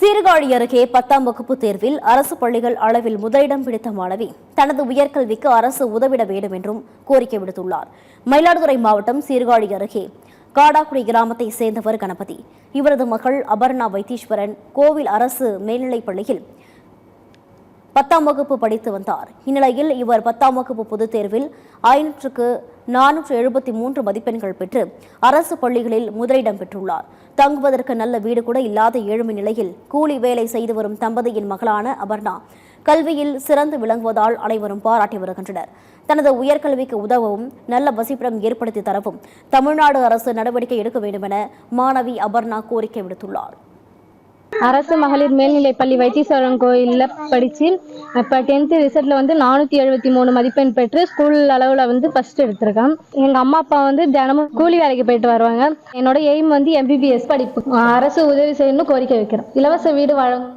சீர்காழி அருகே 10ஆம் வகுப்பு தேர்வில் அரசு பள்ளிகள் அளவில் முதலிடம் பிடித்த மாணவி தனது உயர்கல்விக்கு அரசு உதவிட வேண்டும் என்றும் கோரிக்கை விடுத்துள்ளார். மயிலாடுதுறை மாவட்டம் சீர்காழி அருகே காடாக்குடி கிராமத்தை சேர்ந்தவர் கணபதி. இவரது மகள் அபர்ணா வைத்தீஸ்வரன் கோவில் அரசு மேல்நிலைப் பள்ளியில் 10ஆம் வகுப்பு படித்து வந்தார். இந்நிலையில் இவர் 10ஆம் வகுப்பு பொதுத் தேர்வில் 500க்கு 473 மதிப்பெண்கள் பெற்று அரசு பள்ளிகளில் முதலிடம் பெற்றுள்ளார். தங்குவதற்கு நல்ல வீடு கூட இல்லாத ஏழ்மை நிலையில் கூலி வேலை செய்து வரும் தம்பதியின் மகளான அபர்ணா கல்வியில் சிறந்து விளங்குவதால் அனைவரும் பாராட்டி வருகின்றனர். தனது உயர்கல்விக்கு உதவவும் நல்ல வசிப்பிடம் ஏற்படுத்தி தரவும் தமிழ்நாடு அரசு நடவடிக்கை எடுக்க வேண்டும் என மாணவி அபர்ணா கோரிக்கை விடுத்துள்ளார். அரசு மகளிர் மேல்நிலைப் பள்ளி வைத்தீஸ்வரன் கோயிலில் படித்து இப்போ 10th ரிசல்ட்டில் 473 மதிப்பெண் பெற்று ஸ்கூல் அளவில் ஃபஸ்ட் எடுத்திருக்கேன். எங்கள் அம்மா அப்பா தினமும் கூலி வேலைக்கு போயிட்டு வருவாங்க. என்னோட எய்ம் MBBS படிப்பு. அரசு உதவி செய்யணும்னு கோரிக்கை வைக்கிறேன். இலவச வீடு வழங்கணும்.